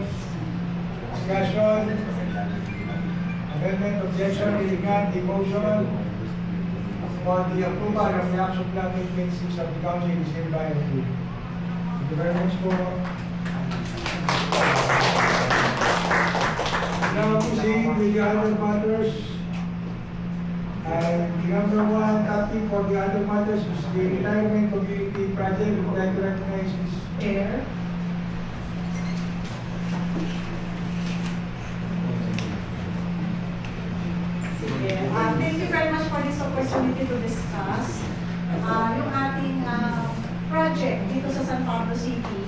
Discussion. Amendment, objection, hilingan, the motion for the approval of the action plan 826 of the council is hereby approved. Thank you very much po. Now proceed with the other matters. And the number one topic for the other matters is the retirement community project. We would like to recognize Mrs. Mayor. Thank you very much for this opportunity to discuss yung ating project dito sa San Pablo City,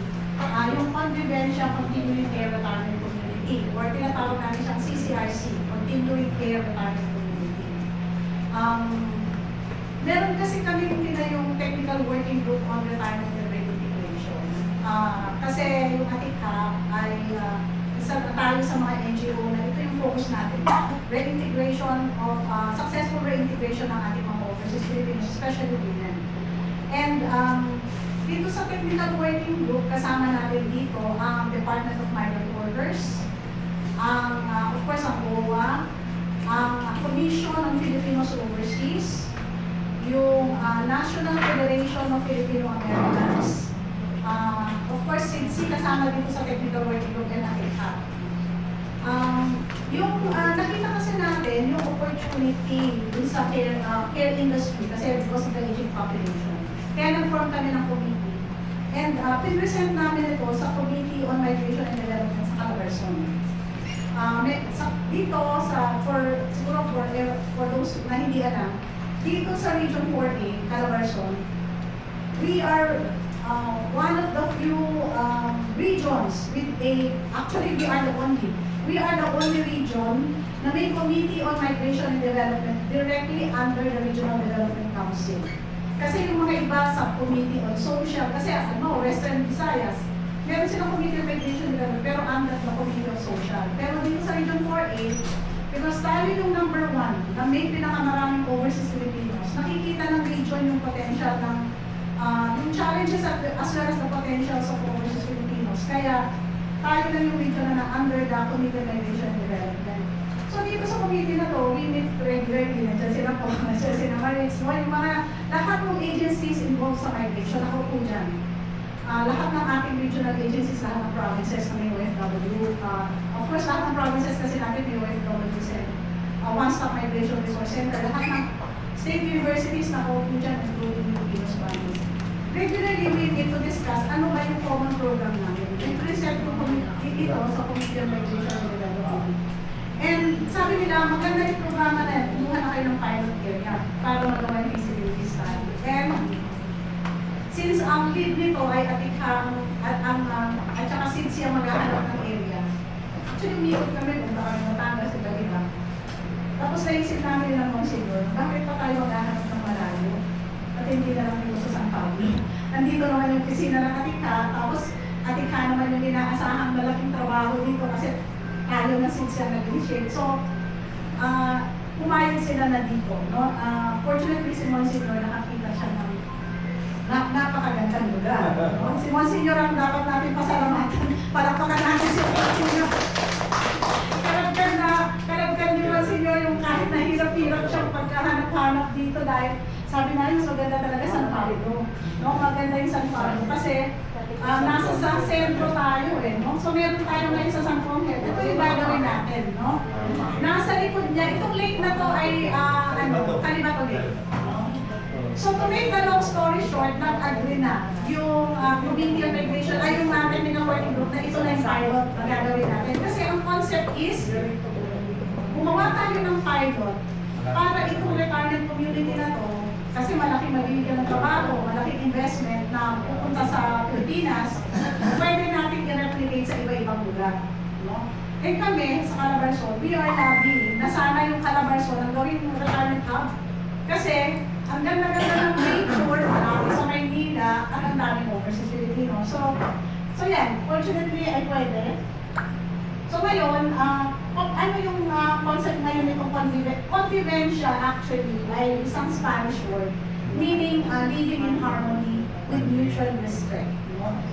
yung Convivencia Continuing Care Retirement Community, or tinatawag namin siyang CCRC, Continuing Care Retirement Community. Meron kasi kami yung technical working group on retirement and reintegration. Kasi yung ATICA ay isa tayo sa mga NGO na ito yung focus natin. Reintegration of, successful reintegration ng ating mga overseas Filipinos, especially women. And dito sa technical working group, kasama natin dito ang Department of Migrant Workers, of course ang OWA, ang Commission on Filipinos Overseas, yung National Federation of Filipino Americans, of course, SIDSI kasama dito sa technical working group and ATICA. Yung nakita kasi natin yung opportunity dun sa care industry kasi because of the aging population. Kaya nag-form kami ng committee. And pinresent namin ito sa Committee on Migration and Development sa Calabarzon. Dito, siguro for those na hindi alam, dito sa Region 4A, Calabarzon, we are one of the few regions with actually we are the only region na may Committee on Migration and Development directly under the Regional Development Council. Kasi yung mga iba sa Committee on Social, kasi Western Visayas, meron silang Committee on Migration and Development pero under the Committee on Social. Pero dito sa Region 4A, because tayo yung number 1 na may pinakamaraming overseas Filipinos, nakikita ng region yung potential ng yung challenges as well as the potentials of overseas Filipinos. Kaya tayo lang yung region na under the Committee on Migration and Development. So dito sa committee na to, we meet regularly. Nandiyan sila po, nandiyan sila Marits, yung mga lahat ng agencies involved sa migration, ako po dyan. Lahat ng ating regional agencies, lahat ng provinces na may OFW. Of course, lahat ng provinces kasi natin may OFW One-Stop Migration Resource Center. Lahat ng state universities na ako po dyan, including Filipinos Province. Regularly, we need to discuss ano ba yung common program namin. I-present ko ito sa Committee on Migration and Development. And sabi nila, maganda yung programa na yan, kumuha na kayo ng pilot area para magawa yung feasibility study. And since ang lead nito ay ATICA at saka SIDSI ang maghahanap ng area, actually umikot kami kung baka Batangas sa Balita. Tapos naisip namin ng mga senyor, bakit pa tayo maghahanap ng malayo? At hindi na lang dito sa San Pablo. Nandito naman yung opisina ng ATICA, tapos ATICA naman yung inaasahang malaking trabaho dito kasi tayo na SIDSI ang nag-initiate. So, pumayag sila na dito. No? Fortunately, si Monsignor nakakita siya ng napakagandang lugar. No? Si Monsignor ang dapat natin pasalamatan para natin si Monsignor. Karagdan ni Monsignor yung kahit nahirap-hirap siyang pagkahanap-hanap dito dahil sabi na mas maganda talaga San Pablo. No? Maganda yung San Pablo kasi nasa sa sentro tayo no? So meron tayo ngayon sa San Pablo. Ito yung gagawin natin, no? Nasa likod niya, itong lake na to ay Calibato Lake. So to make the long story short, nag-agree na yung Committee on Migration ay yung natin ng working group na ito na yung pilot na gagawin natin. Kasi ang concept is, gumawa tayo ng pilot para itong retirement community na to, kasi malaki mabibigyan ng trabaho, malaking investment na pupunta sa Pilipinas, pwede natin i-replicate sa iba-ibang lugar. No? Eh kami, sa Calabarzon, we are lobbying na sana yung Calabarzon ang gawin yung retirement hub. Kasi, ang ganda-ganda ng nature sa Maynila at ang daming overseas Filipino. So yan, fortunately ay pwede. So ngayon, ano yung concept ngayon nitong convivencia actually ay isang Spanish word, meaning living in harmony with mutual respect.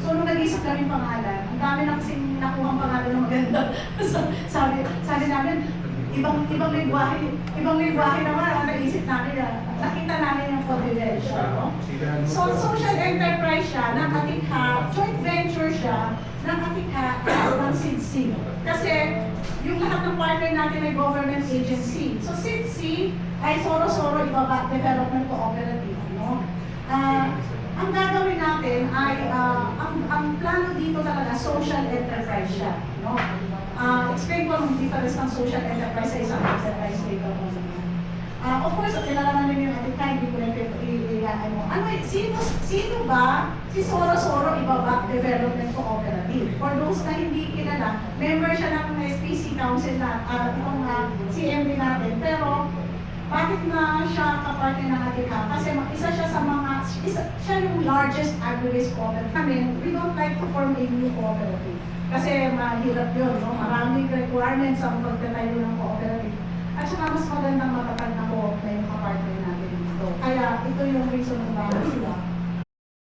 So nung nag-isip kami pangalan, ang dami na kasing nakuhang pangalan na maganda. So, sabi namin, ibang lingwahe naman ang naisip namin. Nakita namin yung confidential. No? So social enterprise siya, nakatikha, joint venture siya, nakatikha ng SIDC. Kasi yung lahat ng partner natin ay government agency. So SIDC ay Soro-Soro Ibaba Development Cooperative. No? Ang gagawin natin ay, ang plano dito talaga, social enterprise siya. No? Explain ko ang difference ng social enterprise sa isang enterprise dito. Of course, kilala namin yung ating kind, hindi ko na i-iayaan mo. Sino ba si Soro-Soro Ibaba Development Cooperative? For those na hindi kilala, member siya ng SPC Council na, itong CMB natin. Pero, bakit na siya kapartner ng ating Kasi isa siya sa siya yung largest agri-waste cooperative. I mean, we don't like to form a new cooperative. Kasi mahirap yun, no? Maraming requirements ang pagtatayo ng cooperative. At saka mas magandang matatag na co-op na yung kapartner natin dito. Kaya ito yung reason kung bakit sila